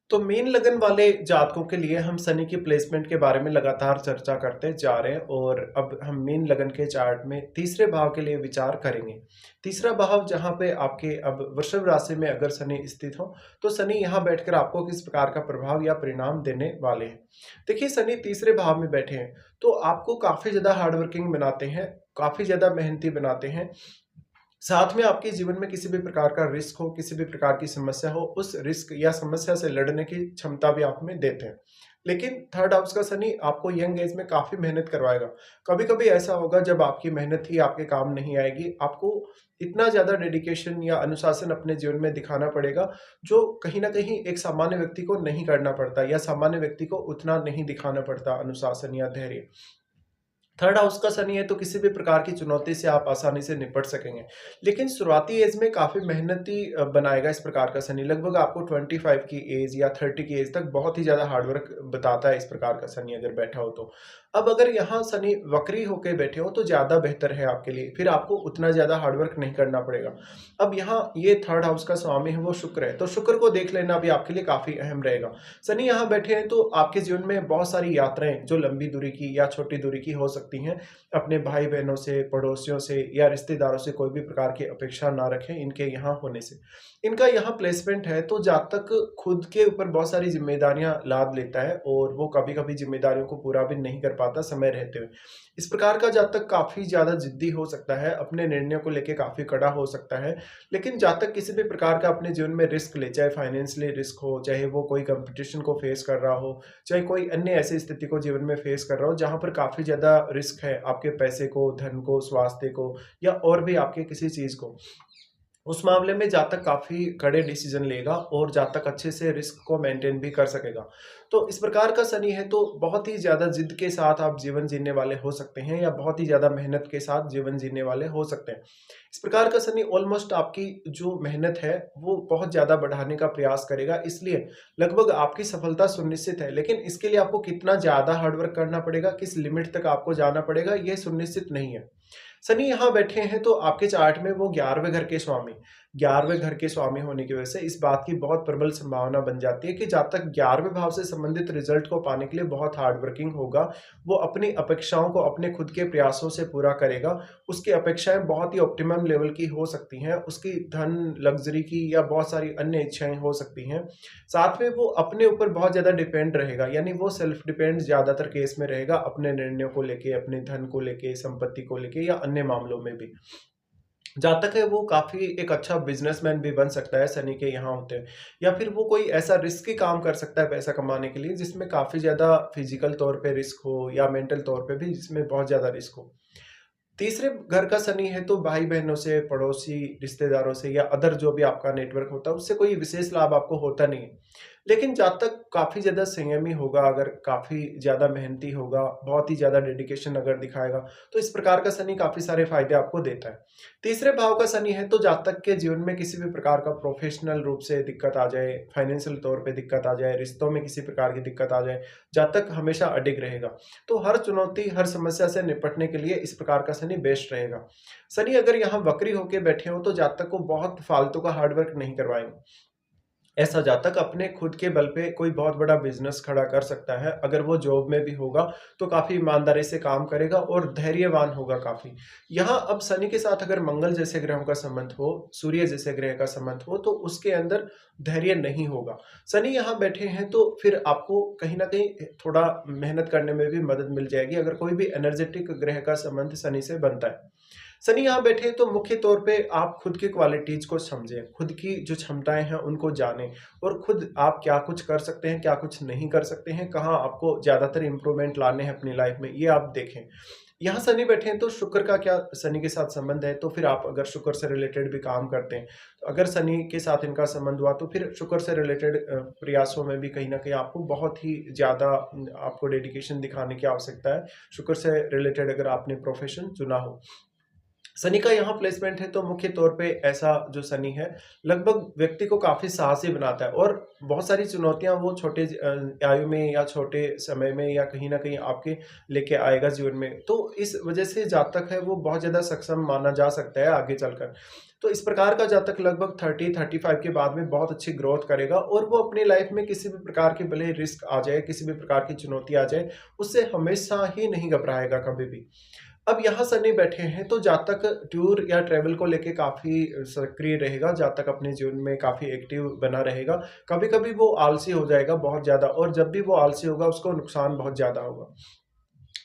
तो मीन लगन वाले जातकों के लिए हम शनि की प्लेसमेंट के बारे में लगातार चर्चा करते जा रहे हैं और अब हम मीन लगन के चार्ट में तीसरे भाव के लिए विचार करेंगे। तीसरा भाव जहां पे आपके अब वृषभ राशि में अगर शनि स्थित हो तो शनि यहां बैठकर आपको किस प्रकार का प्रभाव या परिणाम देने वाले हैं। देखिए, शनि तीसरे भाव में बैठे हैं तो आपको काफी ज्यादा हार्डवर्किंग बनाते हैं, काफी ज्यादा मेहनती बनाते हैं। साथ में आपके जीवन में किसी भी प्रकार का रिस्क हो, किसी भी प्रकार की समस्या हो, उस रिस्क या समस्या से लड़ने की क्षमता भी आप में देते हैं। लेकिन थर्ड हाउस का शनि आपको यंग एज में काफ़ी मेहनत करवाएगा। कभी-कभी ऐसा होगा जब आपकी मेहनत ही आपके काम नहीं आएगी, आपको इतना ज़्यादा डेडिकेशन या अनुशासन अपने जीवन में दिखाना पड़ेगा, जो कहीं न कहीं एक सामान्य व्यक्ति को नहीं करना पड़ता या सामान्य व्यक्ति को उतना नहीं दिखाना पड़ता अनुशासन या धैर्य। थर्ड हाउस का शनि है तो किसी भी प्रकार की चुनौती से आप आसानी से निपट सकेंगे। लेकिन शुरुआती एज में काफ़ी मेहनती बनाएगा इस प्रकार का शनि। लगभग आपको 25 की एज या 30 की एज तक बहुत ही ज़्यादा हार्ड वर्क बताता है इस प्रकार का शनि अगर बैठा हो तो। अब अगर यहाँ शनि वक्री होके बैठे हो तो ज़्यादा बेहतर है आपके लिए, फिर आपको उतना ज़्यादा हार्ड वर्क नहीं करना पड़ेगा। अब यहाँ ये थर्ड हाउस का स्वामी है वो शुक्र है, तो शुक्र को देख लेना भी आपके लिए काफ़ी अहम रहेगा। शनि यहाँ बैठे हैं तो आपके जीवन में बहुत सारी यात्राएँ जो लंबी दूरी की या छोटी दूरी की हो सकती हैं, अपने भाई-बहनों से, पड़ोसियों से या रिश्तेदारों से कोई भी प्रकार की अपेक्षा ना रखें इनके यहाँ होने से। इनका यहाँ प्लेसमेंट है तो जातक खुद के ऊपर बहुत सारी ज़िम्मेदारियाँ लाद लेता है और वो कभी-कभी ज़िम्मेदारियों को पूरा भी नहीं कर पाता समय रहते हुए। इस प्रकार का जातक काफ़ी ज़्यादा ज़िद्दी हो सकता है, अपने निर्णयों को लेके काफ़ी कड़ा हो सकता है। लेकिन जातक किसी भी प्रकार का अपने जीवन में रिस्क ले, चाहे फाइनेंशियली रिस्क हो, चाहे वो कोई कॉम्पिटिशन को फेस कर रहा हो, चाहे कोई अन्य ऐसी स्थिति को जीवन में फेस कर रहा हो जहाँ पर काफ़ी ज़्यादा रिस्क है आपके पैसे को, धन को, स्वास्थ्य को या और भी आपके किसी चीज़ को। उस मामले में जातक काफ़ी कड़े डिसीजन लेगा और जातक अच्छे से रिस्क को मेंटेन भी कर सकेगा। तो इस प्रकार का शनि है तो बहुत ही ज़्यादा ज़िद के साथ आप जीवन जीने वाले हो सकते हैं या बहुत ही ज़्यादा मेहनत के साथ जीवन जीने वाले हो सकते हैं। इस प्रकार का शनि ऑलमोस्ट आपकी जो मेहनत है वो बहुत ज़्यादा बढ़ाने का प्रयास करेगा, इसलिए लगभग आपकी सफलता सुनिश्चित है। लेकिन इसके लिए आपको कितना ज़्यादा हार्ड वर्क करना पड़ेगा, किस लिमिट तक आपको जाना पड़ेगा, ये सुनिश्चित नहीं है। शनि यहाँ बैठे हैं तो आपके चार्ट में वो 11वें घर के स्वामी, 11वें घर के स्वामी होने की वजह से इस बात की बहुत प्रबल संभावना बन जाती है कि जातक 11वें भाव से संबंधित रिजल्ट को पाने के लिए बहुत हार्ड वर्किंग होगा। वो अपनी अपेक्षाओं को अपने खुद के प्रयासों से पूरा करेगा। उसकी अपेक्षाएं बहुत ही ऑप्टिमम लेवल की हो सकती हैं, उसकी धन, लग्जरी की या बहुत सारी अन्य इच्छाएं हो सकती हैं। साथ में वो अपने ऊपर बहुत ज़्यादा डिपेंड रहेगा, यानी वो सेल्फ डिपेंड ज़्यादातर केस में रहेगा अपने निर्णयों को लेके, अपने धन को लेके, संपत्ति को लेके या अन्य मामलों में भी। जातक है वो काफ़ी एक अच्छा बिज़नेसमैन भी बन सकता है शनि के यहाँ होते हैं, या फिर वो कोई ऐसा रिस्की काम कर सकता है पैसा कमाने के लिए जिसमें काफ़ी ज़्यादा फिजिकल तौर पे रिस्क हो या मेंटल तौर पे भी जिसमें बहुत ज़्यादा रिस्क हो। तीसरे घर का शनि है तो भाई-बहनों से, पड़ोसी, रिश्तेदारों से या अदर जो भी आपका नेटवर्क होता है, उससे कोई विशेष लाभ आपको होता नहीं है। लेकिन जातक काफ़ी ज़्यादा संयमी होगा, अगर काफ़ी ज़्यादा मेहनती होगा, बहुत ही ज़्यादा डेडिकेशन अगर दिखाएगा, तो इस प्रकार का शनि काफ़ी सारे फ़ायदे आपको देता है। तीसरे भाव का शनि है तो जातक के जीवन में किसी भी प्रकार का प्रोफ़ेशनल रूप से दिक्कत आ जाए, फाइनेंशियल तौर पे दिक्कत आ जाए, रिश्तों में किसी प्रकार की दिक्कत आ जाए, जातक हमेशा अडिग रहेगा। तो हर चुनौती, हर समस्या से निपटने के लिए इस प्रकार का शनि बेस्ट रहेगा। शनि अगर यहाँ वक्री होके बैठे हों तो जातक को बहुत फालतू का हार्ड वर्क नहीं करवाएँगे। ऐसा जातक अपने खुद के बल पे कोई बहुत बड़ा बिज़नेस खड़ा कर सकता है। अगर वो जॉब में भी होगा तो काफ़ी ईमानदारी से काम करेगा और धैर्यवान होगा काफ़ी। यहाँ अब शनि के साथ अगर मंगल जैसे ग्रहों का संबंध हो, सूर्य जैसे ग्रह का संबंध हो तो उसके अंदर धैर्य नहीं होगा। शनि यहाँ बैठे हैं तो फिर आपको कहीं न कहीं थोड़ा मेहनत करने में भी मदद मिल जाएगी अगर कोई भी एनर्जेटिक ग्रह का संबंध शनि से बनता है। शनि यहाँ बैठे हैं तो मुख्य तौर पे आप खुद की क्वालिटीज़ को समझें, खुद की जो क्षमताएँ हैं उनको जानें और खुद आप क्या कुछ कर सकते हैं, क्या कुछ नहीं कर सकते हैं, कहाँ आपको ज़्यादातर इम्प्रूवमेंट लाने हैं अपनी लाइफ़ में, ये आप देखें। यहाँ शनि बैठे हैं तो शुक्र का क्या शनि के साथ संबंध है, तो फिर आप अगर शुक्र से रिलेटेड भी काम करते हैं, तो अगर शनि के साथ इनका संबंध हुआ तो फिर शुक्र से रिलेटेड प्रयासों में भी कहीं न कहीं आपको बहुत ही ज़्यादा आपको डेडिकेशन दिखाने की आवश्यकता है, शुक्र से रिलेटेड अगर आपने प्रोफ़ेशन चुना हो। शनि का यहाँ प्लेसमेंट है तो मुख्य तौर पे ऐसा जो शनि है लगभग व्यक्ति को काफ़ी साहसी बनाता है और बहुत सारी चुनौतियाँ वो छोटे आयु में या छोटे समय में या कहीं न कहीं आपके लेके आएगा जीवन में। तो इस वजह से जातक है वो बहुत ज़्यादा सक्षम माना जा सकता है आगे चलकर। तो इस प्रकार का जातक लगभग 30-35 के बाद में बहुत अच्छी ग्रोथ करेगा और वो अपनी लाइफ में किसी भी प्रकार के भले रिस्क आ जाए, किसी भी प्रकार की चुनौती आ जाए, उससे हमेशा ही नहीं घबराएगा कभी भी। अब यहाँ शनि बैठे हैं तो जातक टूर या ट्रैवल को लेके काफ़ी सक्रिय रहेगा, जातक अपने जीवन में काफ़ी एक्टिव बना रहेगा। कभी-कभी वो आलसी हो जाएगा बहुत ज़्यादा, और जब भी वो आलसी होगा उसको नुकसान बहुत ज़्यादा होगा।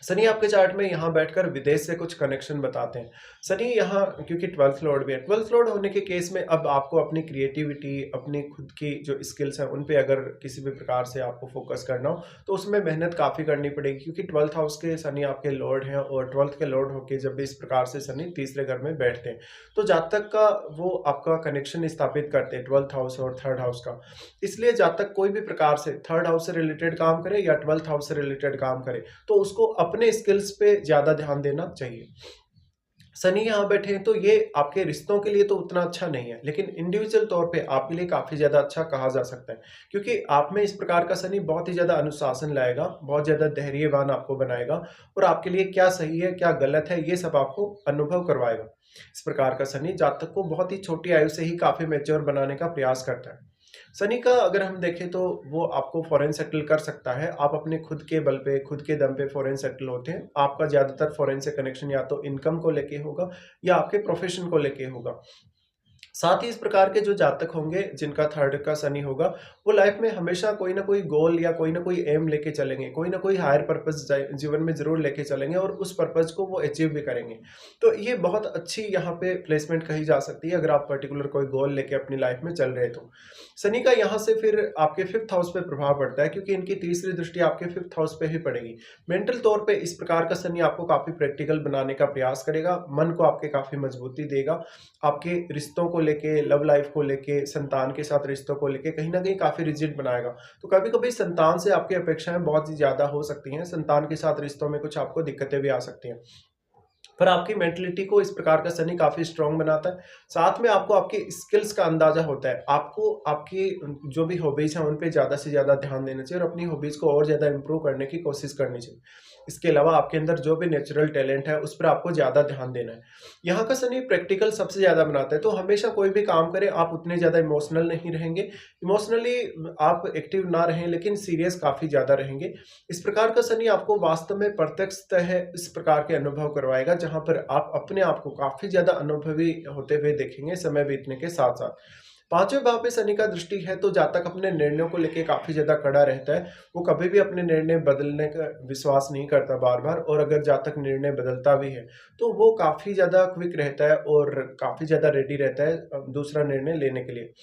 शनि आपके चार्ट में यहाँ बैठकर विदेश से कुछ कनेक्शन बताते हैं। शनि यहाँ क्योंकि 12th लॉर्ड भी है, 12th लॉर्ड होने के केस में अब आपको अपनी क्रिएटिविटी, अपनी खुद की जो स्किल्स हैं उन पे अगर किसी भी प्रकार से आपको फोकस करना हो तो उसमें मेहनत काफ़ी करनी पड़ेगी, क्योंकि 12th हाउस के शनि आपके लॉर्ड हैं, और 12th के लॉर्ड होके जब भी इस प्रकार से शनि तीसरे घर में बैठते हैं तो जातक का वो आपका कनेक्शन स्थापित करते हैं 12th हाउस और 3rd हाउस का। इसलिए जातक कोई भी प्रकार से 3rd हाउस से रिलेटेड काम करे या 12th हाउस से रिलेटेड काम करे तो उसको अपने स्किल्स पे ज़्यादा ध्यान देना चाहिए। शनि यहाँ बैठे हैं तो ये आपके रिश्तों के लिए तो उतना अच्छा नहीं है, लेकिन इंडिविजुअल तौर पे आपके लिए काफ़ी ज़्यादा अच्छा कहा जा सकता है, क्योंकि आप में इस प्रकार का शनि बहुत ही ज़्यादा अनुशासन लाएगा, बहुत ज़्यादा धैर्यवान आपको बनाएगा और आपके लिए क्या सही है, क्या गलत है, ये सब आपको अनुभव करवाएगा। इस प्रकार का शनि जातक को बहुत ही छोटी आयु से ही काफ़ी मैच्योर बनाने का प्रयास करता है। शनि का अगर हम देखें तो वो आपको फॉरेन सेटल कर सकता है। आप अपने खुद के बल पे, खुद के दम पे फॉरेन सेटल होते हैं। आपका ज़्यादातर फॉरेन से कनेक्शन या तो इनकम को लेके होगा या आपके प्रोफ़ेशन को लेके होगा। साथ ही इस प्रकार के जो जातक होंगे जिनका 3rd का शनि होगा, वो लाइफ में हमेशा कोई ना कोई गोल या कोई ना कोई एम लेके चलेंगे, कोई ना कोई हायर पर्पस जीवन में ज़रूर लेके चलेंगे और उस पर्पस को वो अचीव भी करेंगे। तो ये बहुत अच्छी यहाँ पे प्लेसमेंट कही जा सकती है अगर आप पर्टिकुलर कोई गोल लेके अपनी लाइफ में चल रहे तो। शनि का यहाँ से फिर आपके 5th हाउस पे प्रभाव पड़ता है, क्योंकि इनकी तीसरी दृष्टि आपके 5th हाउस पे ही पड़ेगी। मेंटल तौर पे इस प्रकार का शनि आपको काफ़ी प्रैक्टिकल बनाने का प्रयास करेगा, मन को आपके काफ़ी मजबूती देगा, आपके रिश्तों को लेके, लव लाइफ को लेके, संतान के साथ रिश्तों को लेके कहीं न कहीं काफ़ी रिजिड बनाएगा। तो कभी-कभी संतान से आपकी अपेक्षाएँ बहुत ही ज़्यादा हो सकती हैं, संतान के साथ रिश्तों में कुछ आपको दिक्कतें भी आ सकती हैं। पर आपकी मेंटालिटी को इस प्रकार का शनि काफ़ी स्ट्रॉन्ग बनाता है। साथ में आपको आपकी स्किल्स का अंदाज़ा होता है। आपको आपकी जो भी हॉबीज़ हैं, उन पे ज़्यादा से ज़्यादा ध्यान देना चाहिए और अपनी हॉबीज़ को और ज़्यादा इम्प्रूव करने की कोशिश करनी चाहिए। इसके अलावा आपके अंदर जो भी नेचुरल टैलेंट है, उस पर आपको ज़्यादा ध्यान देना है। यहाँ का शनि प्रैक्टिकल सबसे ज़्यादा बनाता है, तो हमेशा कोई भी काम करें, आप उतने ज़्यादा इमोशनल नहीं रहेंगे। इमोशनली आप एक्टिव ना रहें, लेकिन सीरियस काफ़ी ज़्यादा रहेंगे। इस प्रकार का शनि आपको वास्तव में प्रत्यक्षतः इस प्रकार के अनुभव करवाएगा, जहाँ पर आप अपने आप को काफ़ी ज़्यादा अनुभवी होते हुए देखेंगे समय बीतने के साथ-साथ। 5वें भाव पे शनि का दृष्टि है तो जातक अपने निर्णयों को लेके काफ़ी ज़्यादा कड़ा रहता है। वो कभी भी अपने निर्णय बदलने का विश्वास नहीं करता बार-बार, और अगर जातक निर्णय बदलता भी है, तो वो काफ़ी ज़्यादा क्विक रहता है और काफ़ी ज़्यादा रेडी रहता है दूसरा निर्णय लेने के लिए।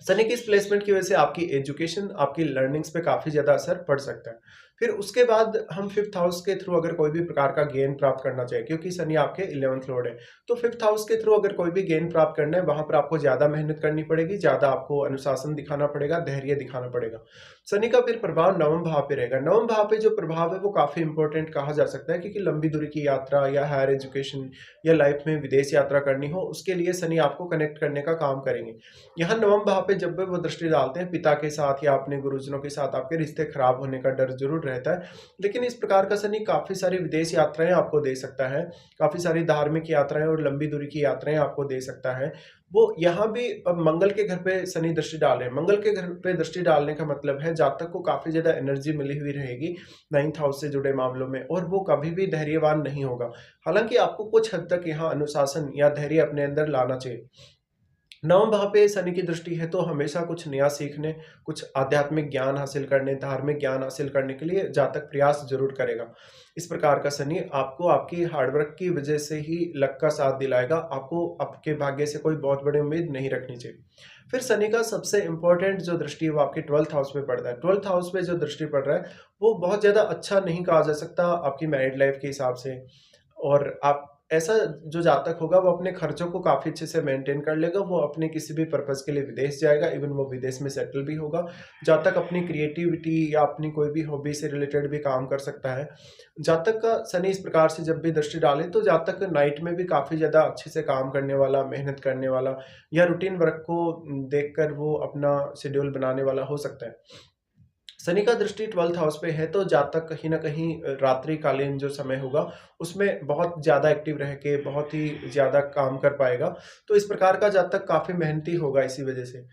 शनि की इस प्लेसमेंट की वजह से आपकी एजुकेशन, आपकी लर्निंग्स पे काफ़ी ज़्यादा असर पड़ सकता है। फिर उसके बाद हम 5th हाउस के थ्रू अगर कोई भी प्रकार का गेन प्राप्त करना चाहे, क्योंकि शनि आपके 11th लॉर्ड है, तो 5th हाउस के थ्रू अगर कोई भी गेन प्राप्त करना है, वहाँ पर आपको ज़्यादा मेहनत करनी पड़ेगी, ज़्यादा आपको अनुशासन दिखाना पड़ेगा, धैर्य दिखाना पड़ेगा। शनि का फिर प्रभाव 9वें भाव पे रहेगा। 9वें भाव पे जो प्रभाव है वो काफ़ी इंपॉर्टेंट कहा जा सकता है, क्योंकि लंबी दूरी की यात्रा या हायर एजुकेशन या लाइफ में विदेश यात्रा करनी हो, उसके लिए शनि आपको कनेक्ट करने का काम करेंगे। यहाँ 9वें भाव पे जब भी वो दृष्टि डालते हैं, पिता के साथ या अपने गुरुजनों के साथ आपके रिश्ते खराब होने का डर ज़रूर रहता है। लेकिन इस प्रकार का शनि काफ़ी सारी विदेश यात्राएँ आपको दे सकता है, काफ़ी सारी धार्मिक यात्राएँ और लंबी दूरी की यात्राएँ आपको दे सकता है। वो यहाँ भी अब मंगल के घर पे शनि दृष्टि डाल रहे हैं। मंगल के घर पे दृष्टि डालने का मतलब है जातक को काफ़ी ज़्यादा एनर्जी मिली हुई रहेगी 9th हाउस से जुड़े मामलों में, और वो कभी भी धैर्यवान नहीं होगा। हालाँकि आपको कुछ हद तक यहाँ अनुशासन या धैर्य अपने अंदर लाना चाहिए। 9वें भाव पे शनि की दृष्टि है तो हमेशा कुछ नया सीखने, कुछ आध्यात्मिक ज्ञान हासिल करने, धार्मिक ज्ञान हासिल करने के लिए जातक प्रयास ज़रूर करेगा। इस प्रकार का शनि आपको आपकी हार्डवर्क की वजह से ही लक का साथ दिलाएगा, आपको आपके भाग्य से कोई बहुत बड़ी उम्मीद नहीं रखनी चाहिए। फिर शनि का सबसे इम्पोर्टेंट जो दृष्टि है वो आपके 12th हाउस में पड़ता है। 12th हाउस में जो दृष्टि पड़ रहा है, वो बहुत ज़्यादा अच्छा नहीं कहा जा सकता आपकी मैरिड लाइफ के हिसाब से, और आप ऐसा जो जातक होगा वो अपने खर्चों को काफ़ी अच्छे से मेंटेन कर लेगा, वो अपने किसी भी पर्पज़ के लिए विदेश जाएगा, इवन वो विदेश में सेटल भी होगा। जातक अपनी क्रिएटिविटी या अपनी कोई भी हॉबी से रिलेटेड भी काम कर सकता है। जातक का शनि इस प्रकार से जब भी दृष्टि डाले तो जातक नाइट में भी काफ़ी ज़्यादा अच्छे से काम करने वाला, मेहनत करने वाला या रूटीन वर्क को देखकर वो अपना शेड्यूल बनाने वाला हो सकता है। शनि का दृष्टि 12th हाउस पे है, तो जातक कहीं न कहीं रात्रिकालीन जो समय होगा, उसमें बहुत ज़्यादा एक्टिव रह के बहुत ही ज़्यादा काम कर पाएगा। तो इस प्रकार का जातक काफ़ी मेहनती होगा इसी वजह से।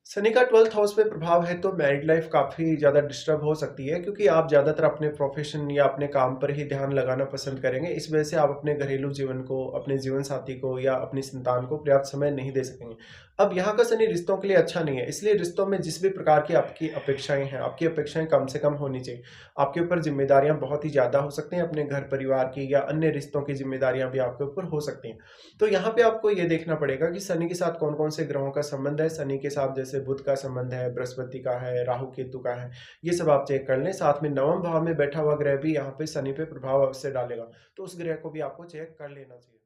शनि का 12th हाउस पे प्रभाव है तो मैरिड लाइफ काफ़ी ज़्यादा डिस्टर्ब हो सकती है, क्योंकि आप ज़्यादातर अपने प्रोफ़ेशन या अपने काम पर ही ध्यान लगाना पसंद करेंगे। इस वजह से आप अपने घरेलू जीवन को, अपने जीवन साथी को या अपनी संतान को पर्याप्त समय नहीं दे सकेंगे। अब यहाँ का शनि रिश्तों के लिए अच्छा नहीं है, इसलिए रिश्तों में जिस भी प्रकार की आपकी अपेक्षाएँ हैं, आपकी अपेक्षाएँ कम से कम होनी चाहिए। आपके ऊपर ज़िम्मेदारियाँ बहुत ही ज़्यादा हो सकती हैं, अपने घर परिवार की या अन्य रिश्तों की ज़िम्मेदारियाँ भी आपके ऊपर हो सकती हैं। तो यहाँ पे आपको ये देखना पड़ेगा कि शनि के साथ कौन-कौन से ग्रहों का संबंध है। शनि के साथ जैसे बुध का संबंध है, बृहस्पति का है, राहु केतु का है, ये सब आप चेक कर लें। साथ में नवम भाव में बैठा हुआ ग्रह भी यहाँ पे शनि पे प्रभाव अवश्य डालेगा, तो उस ग्रह को भी आपको चेक कर लेना चाहिए।